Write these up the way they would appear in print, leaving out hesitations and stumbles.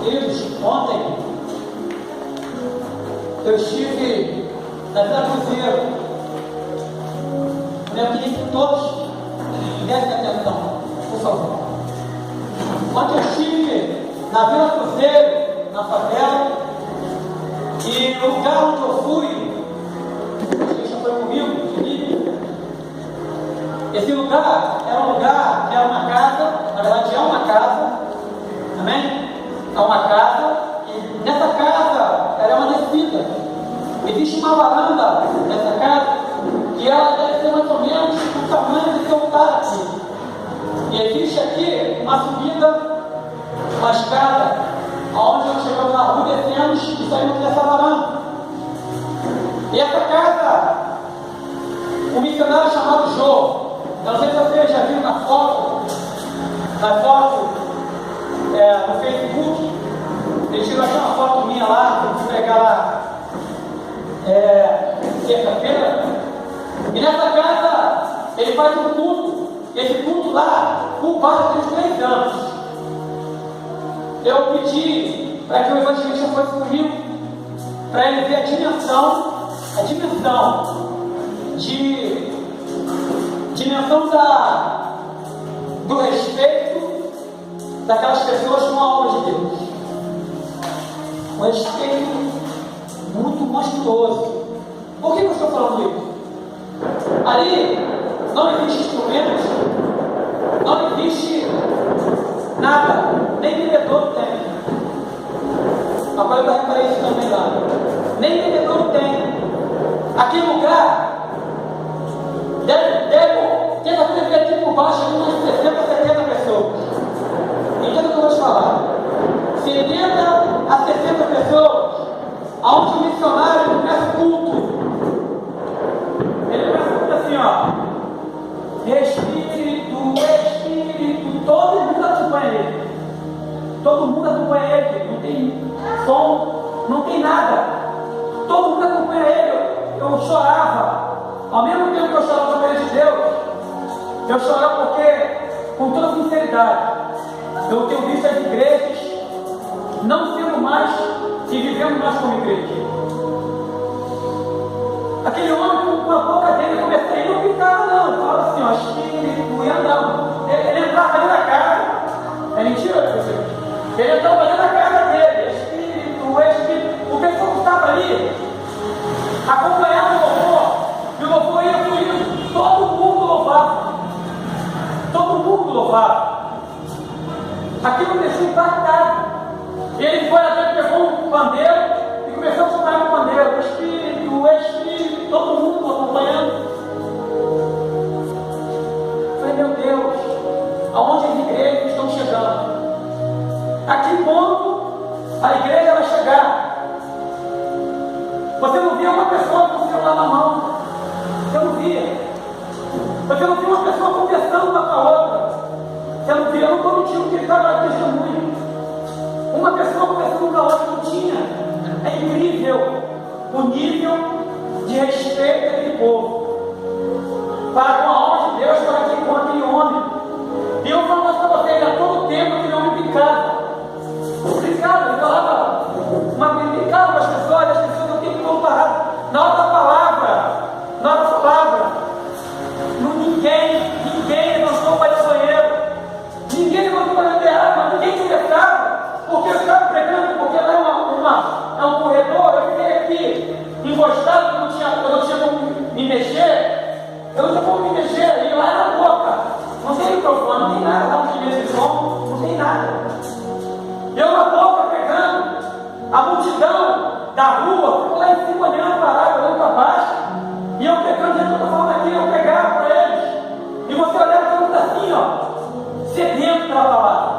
Queridos, ontem eu estive na Vila Cruzeiro. Eu queria que todos dessem atenção, por favor. Ontem eu estive na Vila Cruzeiro, na favela, e o lugar onde eu fui, você já foi comigo, Felipe? Esse lugar era um lugar, era uma casa, na verdade é uma casa, amém? É uma casa, e nessa casa era uma descida. Existe uma varanda nessa casa, que ela deve ser mais ou menos o tamanho desse altar aqui. E existe aqui uma subida, uma escada, onde nós chegamos na rua, descemos e saímos dessa varanda. E essa casa, um missionário chamado Jô, eu não sei se vocês já viram na foto no Facebook, ele tirou aqui uma foto minha lá, eu fui pegar lá terça-feira, e nessa casa ele faz um culto, esse culto lá, por base dos 3 anos. Eu pedi para que o evangelista fosse comigo, para ele ver a dimensão do respeito daquelas pessoas com a obra de Deus. Um respeito muito monstruoso. Por que eu estou falando isso? Ali não existe instrumentos, não existe nada, nem bebedouro tem. Agora eu reparei isso também lá. Nem bebedouro tem. Aquele lugar tenta ter aqui por baixo de umas 60, 70 pessoas. Entenda o que eu vou te falar. 70 a 60 pessoas, aonde o missionário começa o culto. Ele começa o culto assim, ó. Espírito, todo mundo acompanha ele. Todo mundo acompanha ele. Não tem som, não tem nada. Todo mundo acompanha ele. Eu chorava. Ao mesmo tempo que eu chorava pela de Deus, eu chorava porque, com toda sinceridade, eu tenho visto as igrejas não sendo mais e vivendo mais como igreja. Aquele homem com a boca dele começou, ele não ficava não, ele falava assim, ó, espírito, e andava. Ele entrava ali na casa, é mentira, pessoal? Ele entrava ali na casa dele, espírito, o pessoal que estava ali, acompanhava o louvor, e o louvor ia fluindo, todo mundo louvava. Todo mundo louvava. Aquilo me deixou impactado. Ele foi até, pegou um pandeiro e começou a tocar no pandeiro. Espírito, todo mundo acompanhando. Eu falei, meu Deus, aonde as igrejas estão chegando? A que ponto a igreja vai chegar? Você não via uma pessoa com o celular na mão. Eu não via. Você não via uma pessoa conversando uma com a outra. Você não via, eu não estou mentindo que ele estava testemunho. Uma pessoa conversando com a outra, não tinha. É incrível o nível de respeito daquele povo para com a obra de Deus, com aquele homem. E eu falo para vocês, a todo tempo aquele homem brincava. Ele falava, mas ele brincava com as pessoas não têm que comparar. Na hora da palavra, ninguém levantou para ir ao banheiro, ninguém levantou para beber água, ninguém conversava, porque eu estava pregando, porque lá é um corredor, eu fiquei aqui encostado, eu não tinha como me mexer, e lá na boca, não tem microfone, não tem nada, não tinha esse som, não tem nada. Eu na boca pregando, a multidão da rua, ficou lá em cima olhando para a água, olhando para baixo, e eu pegando, eu estou falando aqui, eu pegava para eles, e você olhava todo mundo assim, ó, sedento pela palavra,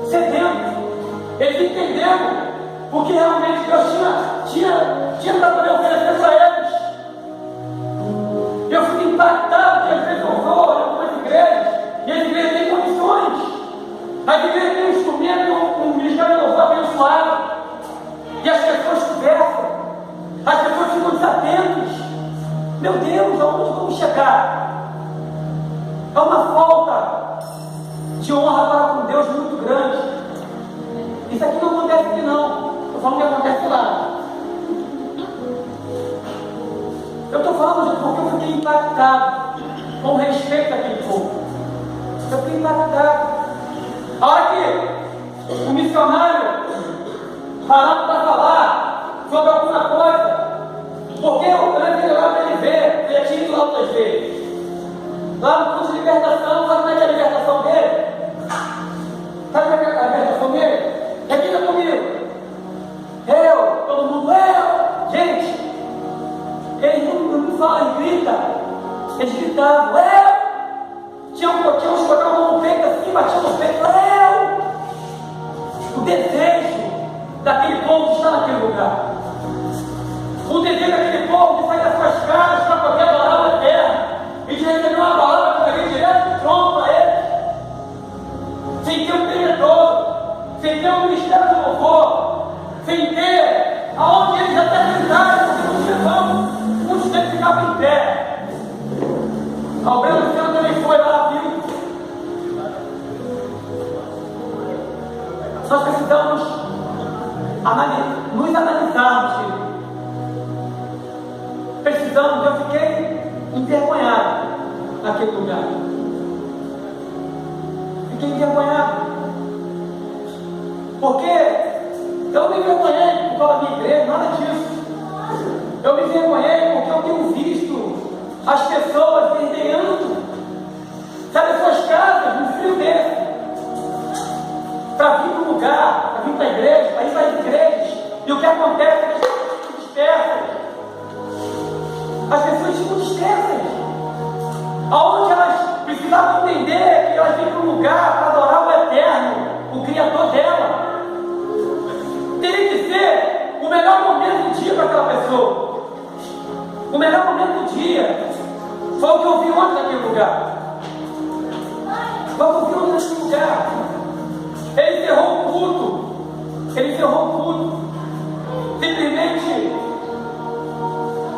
sedento. Eles entenderam o que realmente Deus tinha para poder oferecer para eles. Eu fico impactado que às vezes eu vou em algumas igrejas, e as igrejas têm condições, as igrejas têm um instrumento, um ministério de louvor abençoado, e as pessoas conversam, as pessoas ficam desatentas. Meu Deus, aonde vamos chegar? É uma falta de honra para com Deus muito grande. Isso aqui acontece aqui não. Estou falando que acontece lá. Eu estou falando porque eu fiquei impactado com respeito àquele povo. Eu fiquei impactado. A hora que o missionário parava para falar sobre alguma coisa, porque eu levei lá para ele ver, ele tinha ido lá outras vezes. Lá no curso de libertação, sabe como é que é a libertação dele? Sabe como é que é a libertação dele? Repita comigo. Todo mundo, gente, eles não falam, eles gritam. Eles gritavam, tinha uns que botavam a mão no peito assim, batiam no peito, o desejo daquele povo que está naquele lugar. O desejo daquele povo de sair das suas casas para poder adorar o Eterno e de receber uma palavra que vai vir direto do trono para eles. Sem ter um pregador, sem ter um ministério de louvor, sem ter aonde eles até sentaram, porque muitos deles ficavam em pé. O Breno Luciano também foi lá, viu? Nós precisamos nos analisarmos, filho. Precisamos, eu fiquei envergonhado naquele lugar. Fiquei envergonhado. Porque eu não me envergonhei por causa da minha igreja, nada disso. Eu me envergonhei porque eu tenho visto as pessoas desdenhando, sabe, as suas casas, no frio desse, para vir para o lugar, para vir para a igreja, para ir para as igrejas. E o que acontece é que as pessoas ficam dispersas. As pessoas ficam dispersas. Aonde elas precisavam entender que elas vêm para um lugar para adorar o Eterno, o Criador dela. Teria que ser o melhor momento do dia para aquela pessoa. O melhor momento do dia foi o que eu vi ontem naquele lugar. Foi o que eu vi ontem naquele lugar. Ele encerrou o culto. Ele encerrou o culto. Simplesmente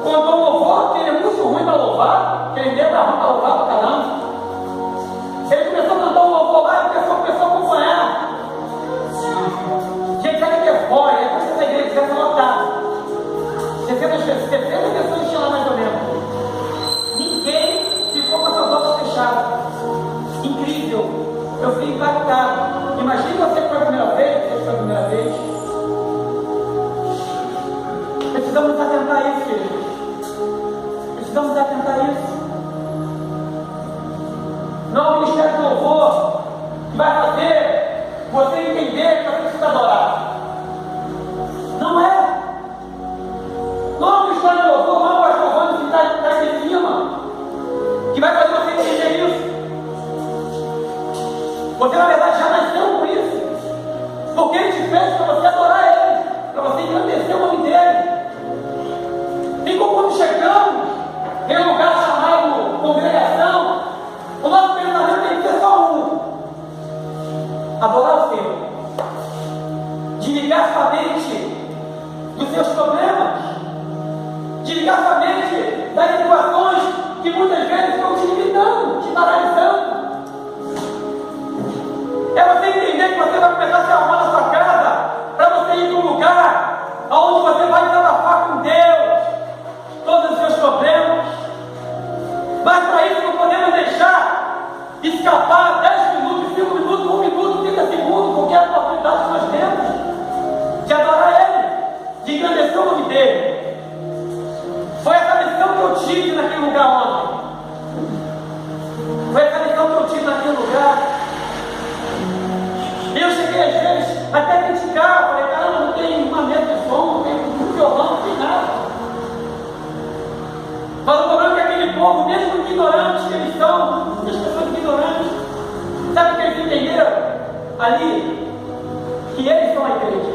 contou o louvor, que ele é muito ruim para louvar, que ele deu para louvar para caramba. Ele começou a cantar o louvor lá e a pessoa começou a acompanhar. Gente, sabe o que é fora? É para essa igreja quiser lotar. 70 pessoas tinham lá mais ou menos. Ninguém ficou com as portas fechadas. Incrível. Eu fui impactado. Imagine você que foi a primeira vez, você que foi a primeira vez. Precisamos nos atentar a isso, queridos. Precisamos nos atentar a isso. Não é o ministério do louvor que vai fazer você entender que você precisa adorar. Não é. Não é o ministério do louvor, não é o pastor Rony que está aqui em cima, que vai fazer você entender isso. Você, na verdade, já nasceu com isso. Porque ele te fez para você adorar ele, para você engrandecer o nome dele. E quando chegamos em um lugar chamado congregação, o nosso pensamento tem que ser só um: adorar o Senhor. Desligar sua mente dos seus problemas, desligar sua mente das situações que muitas vezes estão te limitando, te paralisando. É você entender que você vai começar a se arrumar na sua casa para você ir para um lugar onde você vai desabafar com Deus todos os seus problemas. Mas para isso não podemos deixar escapar 10 minutos, 5 minutos, 1 minuto, 30 segundos, qualquer oportunidade que nós temos de adorar Ele, de engrandecer o nome dele. Foi essa lição que eu tive naquele lugar ontem. Foi essa lição que eu tive naquele lugar. E eu cheguei às vezes até criticar, falei, caramba, não tem uma mesa de som, não tem um violão, não tem nada. Mas o problema é que aquele povo, mesmo ignorantes que eles são, muitas pessoas ignorantes, sabe o que eles entenderam ali? Que eles são a igreja.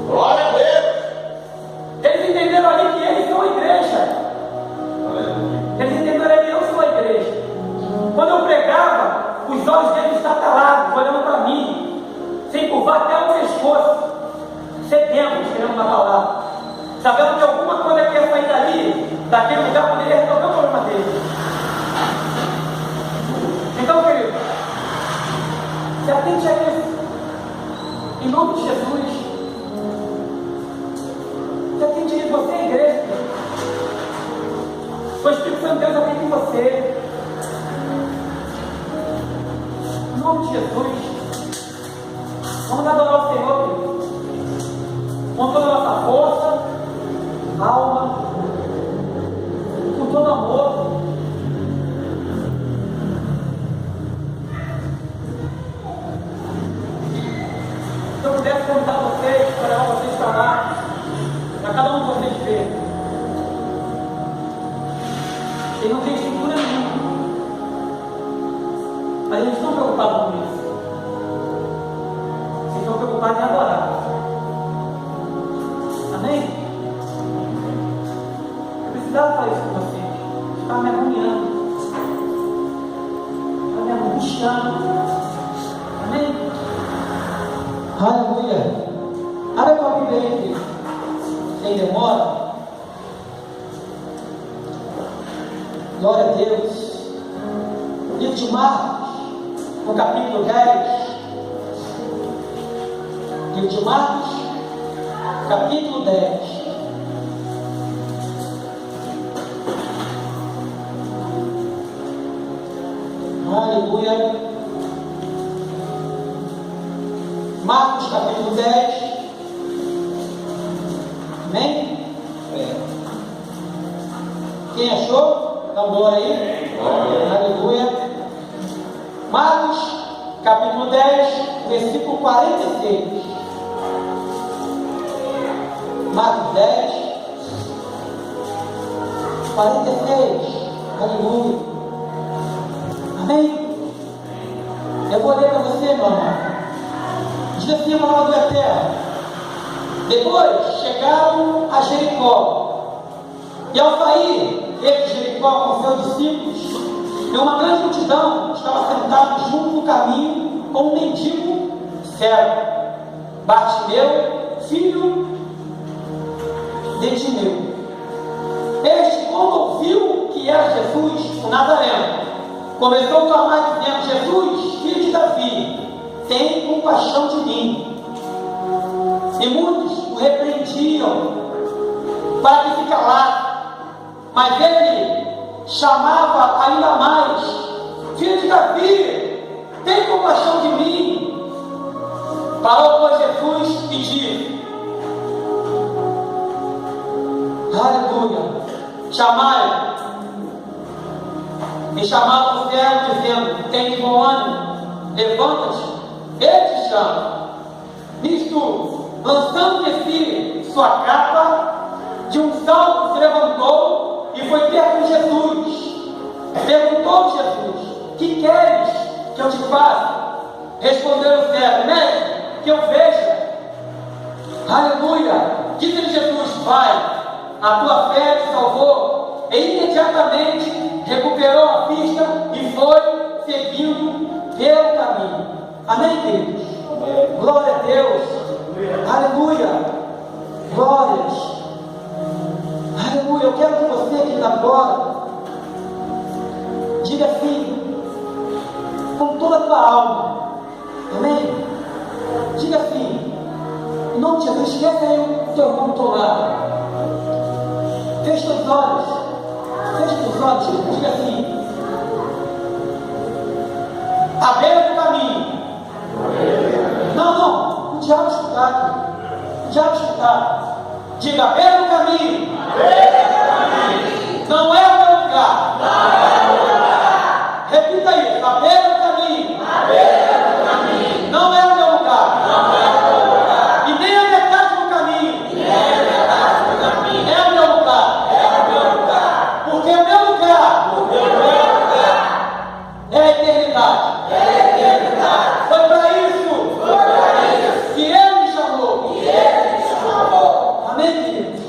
Glória a Deus! Eles entenderam ali que eles são a igreja. Eles entenderam ali que eu sou a igreja. Quando eu pregava, os olhos deles estavam calados, olhando para mim, sem curvar até o pescoço, sedemos, querendo uma palavra, sabendo que alguma coisa que ia sair dali, daquele lugar, poderia resolver o problema dele. Então, querido, se atente a isso. Em nome de Jesus. Já tem direito de você, igreja. O Espírito Santo de Deus habita em você. Em nome de Jesus. Vamos adorar o Senhor, querido. Com toda a nossa força, alma, com todo amor. Se eu pudesse contar a vocês, para vocês falar, para cada um de vocês ver. Ele não tem estrutura nenhuma. Mas eles estão preocupados com isso. Eles estão preocupados em adorar. Amém? Eu precisava falar isso com vocês. Eu estava me agoniando. Estava me angustiando. Amém? Aleluia. Abre a tua Bíblia aí, querido. Sem demora. Glória a Deus. Livro de Marcos, no capítulo 10. Livro de Marcos, capítulo 10. Aleluia. Marcos, capítulo 10. Amém? Quem achou? Dá um glória aí. Aleluia. Marcos, capítulo 10, versículo 46. Marcos 10, 46. Aleluia. Amém? Eu vou ler para você, meu irmão. Diz assim a palavra do Eterno. Depois chegaram a Jericó. E ao sair ele de Jericó com seus discípulos, e uma grande multidão estava sentada junto no caminho com um mendigo cego, Bartimeu, filho de Timeu. Este, quando ouviu que era Jesus, o Nazareno, começou a clamar dizendo: Jesus, filho de Davi, tem compaixão de mim. E muitos o repreendiam para que se calasse, mas ele chamava ainda mais: filho de Davi, tem compaixão de mim. Parou, pois, Jesus e disse: aleluia, chamai. E chamaram o cego, dizendo: tem de bom ânimo, levanta-te, ele te chama. Nisto, lançando de si sua capa, de um salto se levantou e foi perto de Jesus. Perguntou Jesus: que queres que eu te faça? Respondeu o cego: mestre, que eu veja. Aleluia. Disse-lhe Jesus: vai, a tua fé te salvou. E imediatamente recuperou a vista e foi seguindo pelo caminho. Amém, queridos? Glória a Deus. Aleluia. Glórias. Aleluia. Eu quero que você que está agora diga assim, com toda a tua alma. Amém? Diga assim, em nome de Jesus. Esquece aí o teu irmão do teu lado. Feche os olhos. Feche os olhos. Diga assim: à beira do caminho. Não, o diabo escutar. O diabo escutar. Diga: à beira do caminho. Não é o meu lugar. Repita isso: à beira do caminho. Não é o meu lugar. E nem a metade do caminho. É o meu lugar. Porque o meu lugar é a eternidade. Foi para isso que Ele me chamou. Amém, queridos?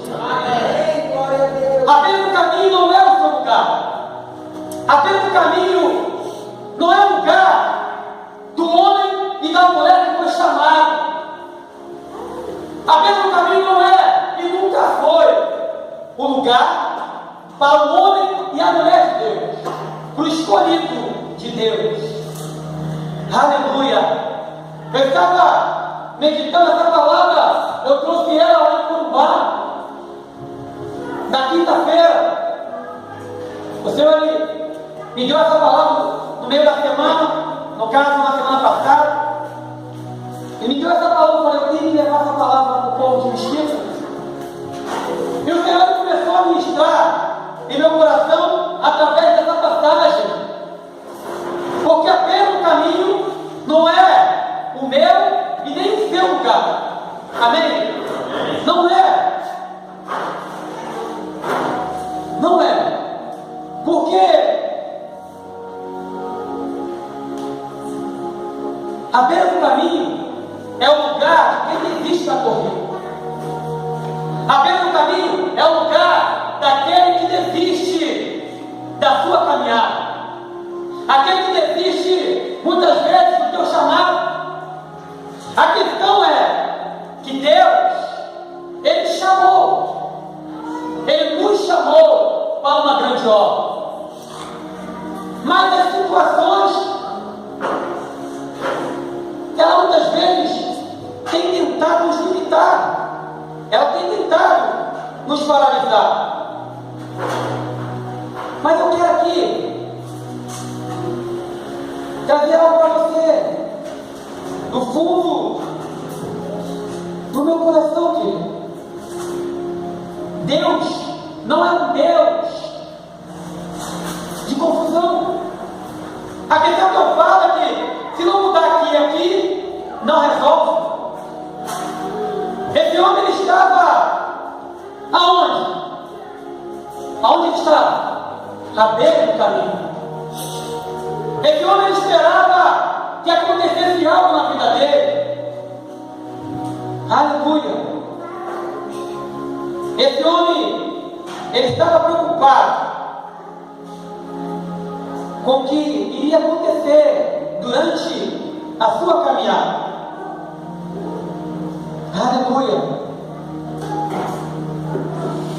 A beira do caminho não é o seu lugar. A beira do caminho não é o lugar do homem e da mulher que foi chamado. A beira do caminho não é e nunca foi o lugar para o homem e a mulher de Deus, para o escolhido de Deus. Aleluia. Eu estava meditando essa palavra. Eu trouxe ela lá em Corumbá, na quinta-feira. O Senhor me deu essa palavra no meio da semana, no caso, na semana passada. Ele me deu essa palavra, eu falei, eu tenho que levar essa palavra para o povo de Mesquita. E o Senhor começou a ministrar em meu coração através dessa passagem. Porque apenas o caminho não é o meu e nem o seu lugar. Amém? Não é. Não é. Porque apenas o caminho é o lugar de quem desiste da corrida. Apenas o caminho é o lugar daquele que desiste da sua caminhada. Aquele que desiste muitas vezes do teu chamado. A questão é que Deus, Ele te chamou. Ele nos chamou para uma grande obra. Mas as situações, ela muitas vezes tem tentado nos limitar. Ela tem tentado nos paralisar. Mas eu quero aqui trazer algo para você, do fundo do meu coração, querido. Deus não é um Deus de confusão. A questão que eu falo é que se não mudar aqui e aqui, não resolve. Esse homem ele estava aonde? Aonde ele estava? À beira do caminho. Esse homem ele esperava que acontecesse algo na vida dele. Aleluia. Esse homem ele estava preocupado com o que iria acontecer durante a sua caminhada. Aleluia.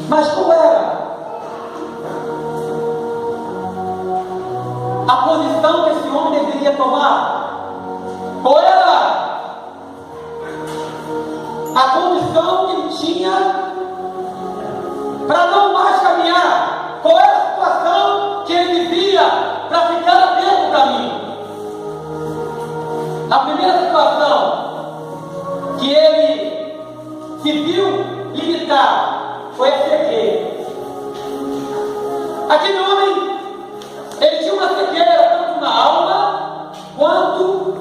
Mas qual era a posição que esse homem deveria tomar? Qual era a condição que ele tinha para não mais caminhar? Qual era a situação que ele vivia para ficar dentro do caminho? A primeira situação que ele se viu limitado foi a cegueira. Aquele homem, ele tinha uma cegueira tanto na alma quanto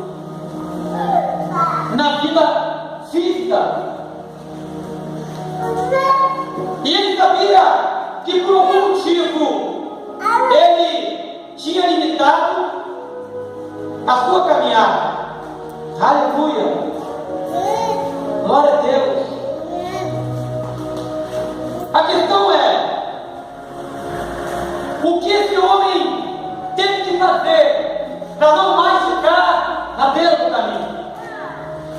na vida física. E ele sabia que por algum motivo ele tinha limitado a sua caminhada. Aleluia. Glória a Deus. A questão é, o que esse homem teve que fazer para não mais ficar na beira do caminho?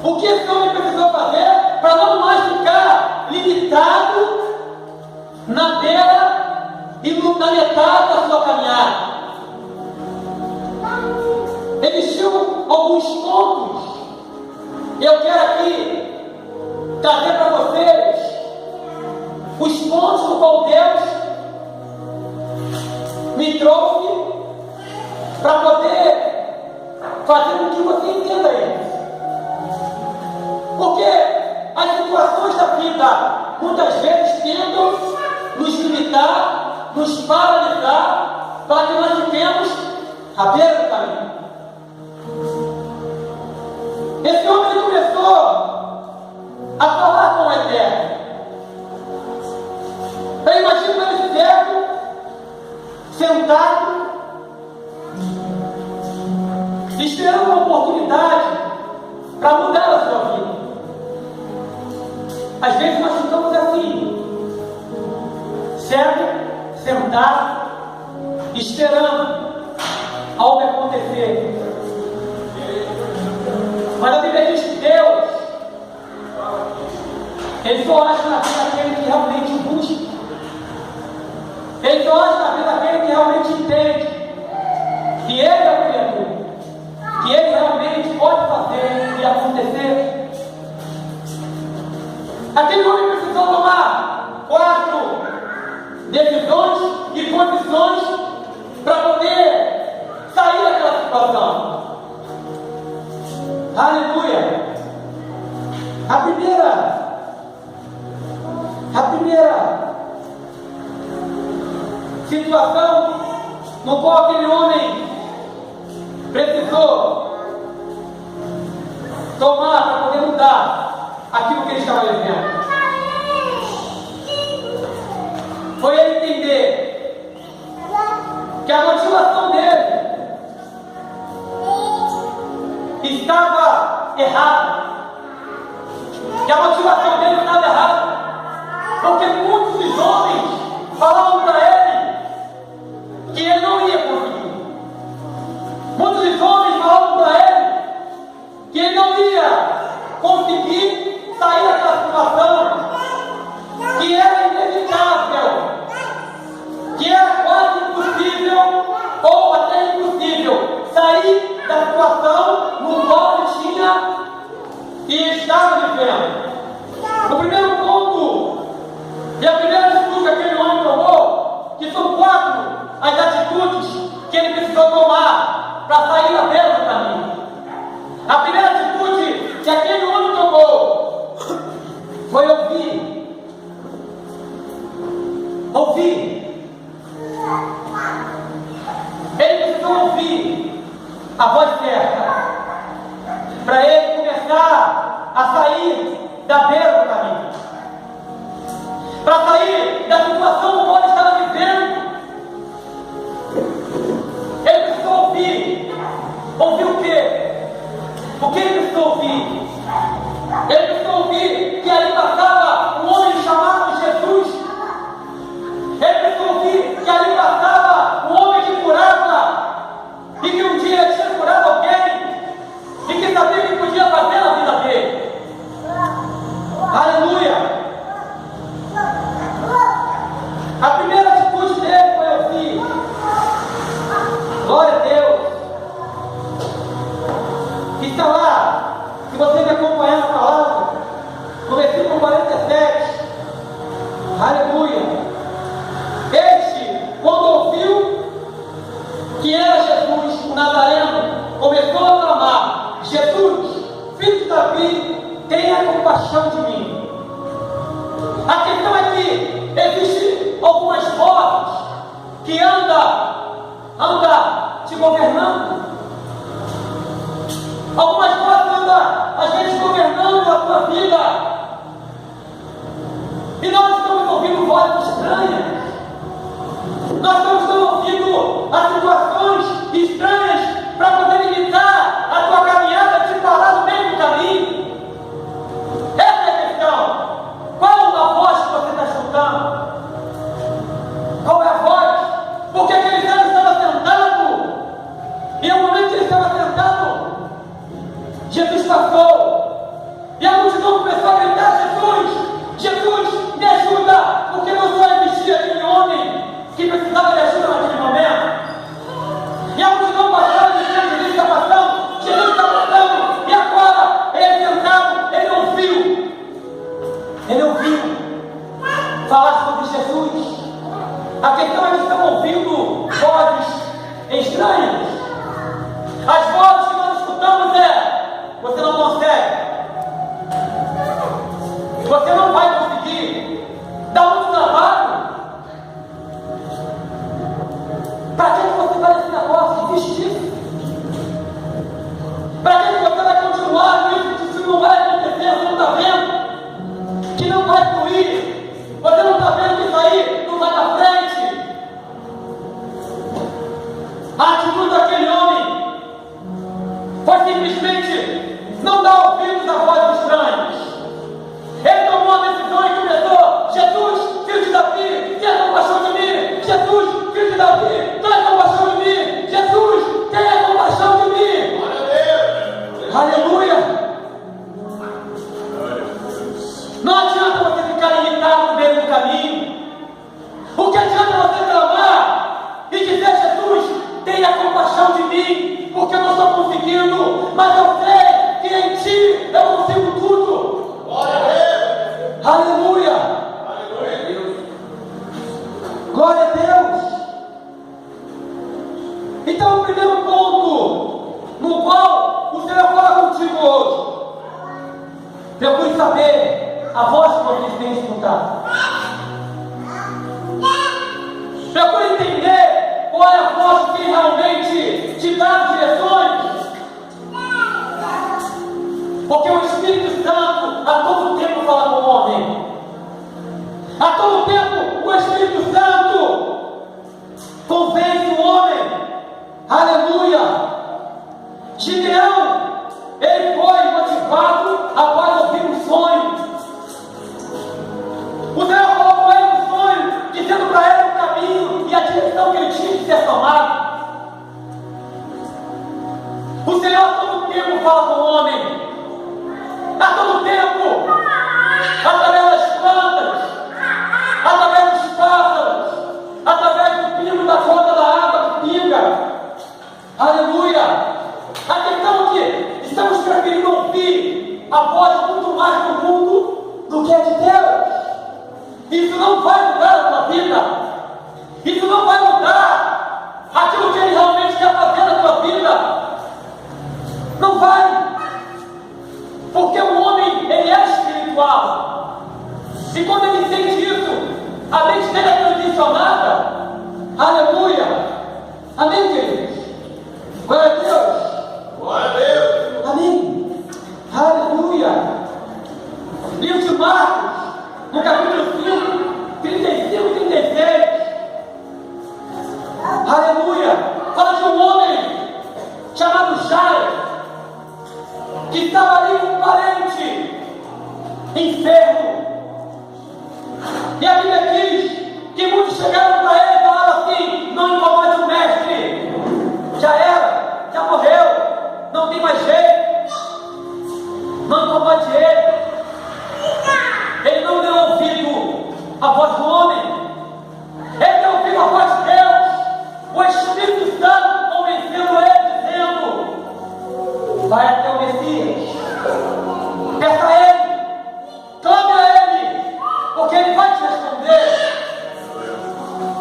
O que esse homem precisou fazer para não mais ficar limitado na beira e na metade da sua caminhada? Existiam alguns pontos. Eu quero aqui trazer para vocês os pontos no qual Deus me trouxe para poder fazer com que você entenda isso. Porque as situações da vida muitas vezes tentam nos limitar, nos paralisar, para que nós fiquemos à beira do caminho. Esse homem começou a falar com o Eterno. Eu imagino ele cego, sentado, esperando uma oportunidade para mudar a sua vida. Às vezes nós ficamos assim, cego, sentado, esperando algo acontecer. Mas a Bíblia diz que Deus, Ele só age na vida daquele que realmente busca. Ele só age na vida daquele que realmente entende que Ele é o Criador, que Ele realmente pode fazer e acontecer. Aleluia. A primeira situação no qual aquele homem precisou tomar para poder mudar aquilo que ele estava vivendo foi ele entender que a motivação dele estava errada, que a motivação dele estava errada, porque muitos dos homens falavam para ele que ele não ia conseguir. Muitos dos homens falavam para ele que ele não ia conseguir sair daquela situação, que era inevitável, que era quase impossível ou até impossível sair da situação no qual ele tinha e estava vivendo. O primeiro ponto e a primeira atitude que aquele homem tomou, que são 4 as atitudes que ele precisou tomar para sair da beira do caminho. A primeira atitude que aquele homem tomou foi ouvir. Ele precisou ouvir a voz certa para ele começar a sair da beira do caminho, para sair da situação no qual ele estava vivendo. Ele precisou ouvir. Ouvir o quê? O que ele precisou ouvir? Ele precisou ouvir que ali passava um homem chamado Jesus. Ele precisou ouvir que ali passava um homem que curava e que um dia tinha curado alguém e que sabia que podia fazer na vida dele. Aleluia! A primeira atitude dele foi ouvir. Glória a Deus. Está lá, se você me acompanhar na palavra, no versículo 47. Aleluia. Este, quando ouviu que era Jesus, o Nazareno, começou a clamar: Jesus, filho de Davi, tenha compaixão de mim. A questão é que existem algumas vozes que anda te governando. Algumas vozes andam, às vezes, governando a tua vida. E nós estamos ouvindo vozes estranhas. Nós estamos ouvindo as situações estranhas para poder limitar a tua caminhada, te parar no meio do caminho. Essa é a questão. Qual a voz que você está escutando? Qual é a voz? Porque aquele cara estava sentado, e no momento que ele estava sentado, Jesus passou, e a multidão começou a gritar: Jesus, Jesus, me ajuda, porque não só existia aquele homem que precisava de ajuda naquele momento. E a multidão passava dizendo: Jesus está passando, Jesus está passando. E agora, ele sentado, ele ouviu falar sobre Jesus. A questão é que estão ouvindo vozes estranhas. As vozes que nós escutamos você não consegue, você não vai conseguir, dá muito trabalho. Para que você vai nesse negócio? Desiste disso. Para que você vai continuar nisso? Isso não vai acontecer, você não está vendo que não vai fluir, você não está vendo que isso aí não vai para frente. A atitude daquele homem foi simplesmente não dar ouvidos a vozes estranhas. Ele tomou a decisão e começou: Jesus, filho de Davi, tenha compaixão de mim. Jesus, filho de Davi, tenha compaixão de mim. Jesus, tenha compaixão de mim. Aleluia. Não adianta você ficar limitado no meio do caminho. O que adianta você clamar e dizer: Jesus, tenha compaixão de mim, porque eu não estou conseguindo, mas eu sei que em ti eu consigo tudo. Glória a Deus. Aleluia. Aleluia a Deus. Glória a Deus. Então, o primeiro ponto no qual o Senhor fala contigo hoje saber a voz que vocês têm escutado. Procure entender qual é a voz que realmente te dá direções. Porque o Espírito Santo a todo tempo fala com o homem. A todo tempo o Espírito Santo convence o homem. Aleluia! Gideão, ele foi motivado após ouvir um sonho. O Senhor falou com ele no sonho, dizendo para ele o caminho e a direção que ele tinha de ser tomado. O Senhor a todo tempo fala com o homem. A todo tempo, através das plantas, através dos pássaros, através do pingo da conta da água que pinga. Aleluia! A questão é que estamos preferindo ouvir a voz muito mais do mundo do que a de Deus. Isso não vai mudar a tua vida. Isso não vai mudar aquilo que Ele realmente quer fazer na tua vida. Não vai. Porque o homem, ele é espiritual. E quando ele entende isso, a mente dele é condicionada. Aleluia. Amém, queridos? Glória a Deus. Glória a Deus. Amém. Aleluia. Livro de Marcos, no capítulo 5, 35 e 36. Aleluia. Fala de um homem chamado Jairo, que estava ali com um parente enfermo. E a Bíblia diz que muitos chegaram para ele e falaram assim: não incomode o mestre, já era, já morreu, não tem mais jeito, não incomode ele. Ele não deu ouvido à voz do homem, ele deu ouvido à voz de Deus. O Espírito Santo convencendo ele, dizendo: vai até o Messias, peça a Ele, clame a Ele, porque Ele vai te responder.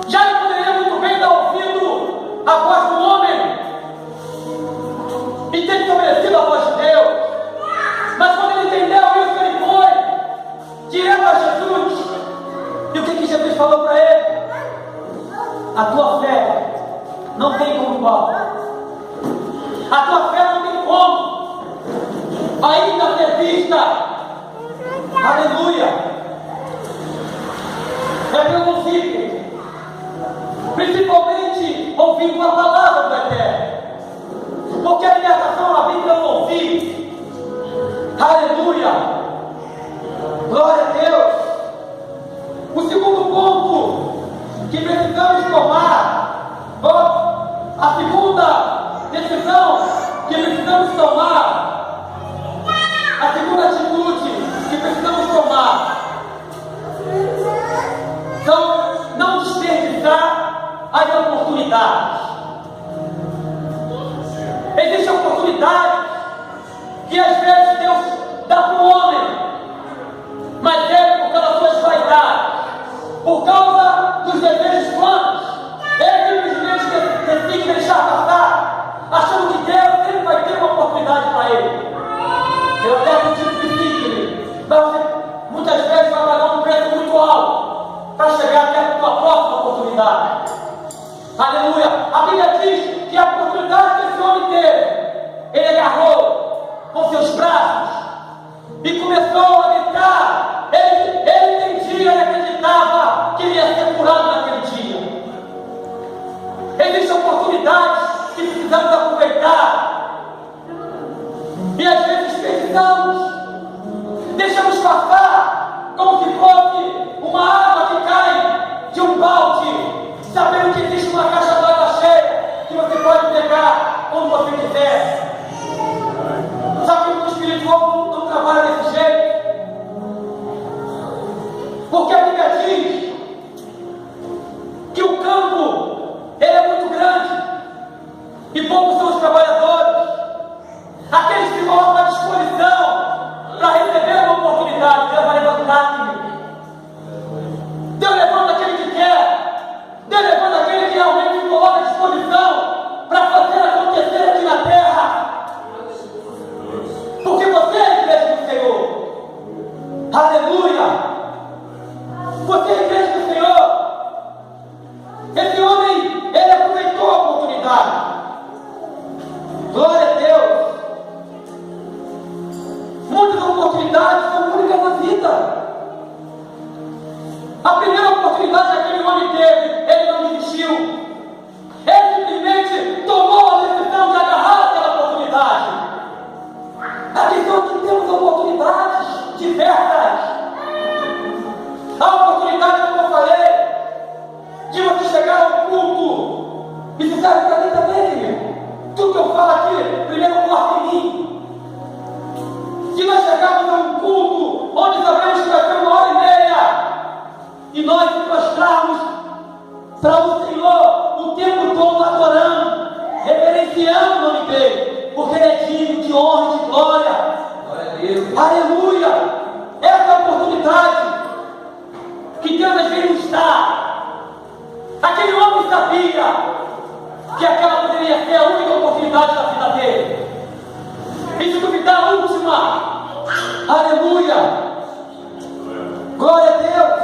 Já não poderia muito bem dar ouvido à voz do homem e ter obedecido à voz de Deus, mas quando ele entendeu isso, ele foi direto a Jesus. E o que Jesus falou para ele? A tua fé não tem como igual. A tua fé não tem como ainda ser vista. Aleluia. É pelo ouvido, principalmente ouvindo a palavra do Eterno, porque a libertação ela vem pelo ouvir. Aleluia. Glória a Deus. O segundo ponto que precisamos tomar, a segunda decisão que precisamos tomar, a segunda atitude que precisamos tomar, são não desperdiçar as oportunidades. Existem oportunidades que às vezes Deus dá para o homem, mas ele, por causa das suas vaidades, por causa dos desejos humanos, ele simplesmente decide deixar passar, achando que Deus sempre vai ter uma oportunidade para ele. Eu até acredito que sim, mas você muitas vezes vai pagar um preço muito alto para chegar até a tua próxima oportunidade. Aleluia! A Bíblia diz que a oportunidade que esse homem teve, ele agarrou com seus braços e começou a gritar. Ele entendia e acreditava que ele ia ser curado naquele dia. Existem oportunidades que precisamos aproveitar, e às vezes precisamos, deixamos passar como se fosse uma água que cai de um balde, sabendo que existe uma caixa d'água cheia que você pode pegar quando você quiser. Só que o espiritual não trabalha desse jeito, porque a Bíblia diz que o campo ele é muito grande e poucos são os trabalhadores, aqueles que colocam à disposição para receber uma oportunidade. Deus vai levantar, querido. vida. A primeira oportunidade que aquele homem teve, ele não desistiu. Ele simplesmente tomou a decisão de agarrar aquela oportunidade. A questão é que temos oportunidades diversas. A oportunidade, como eu falei, de você chegar ao culto. Isso serve para mim também, querido. Tudo que eu falo aqui, primeiro corta em mim. Se nós chegarmos a um culto onde sabemos que vai ser 1h30 e nós nos prostrarmos para o Senhor o tempo todo adorando, reverenciando o nome dele, porque ele é digno de honra e de glória. Glória a Deus. Aleluia! Essa é a oportunidade que Deus às vezes nos dá. Aquele homem sabia que aquela poderia ser a única oportunidade da vida dele. E se duvidar a última, aleluia! Glória a Deus!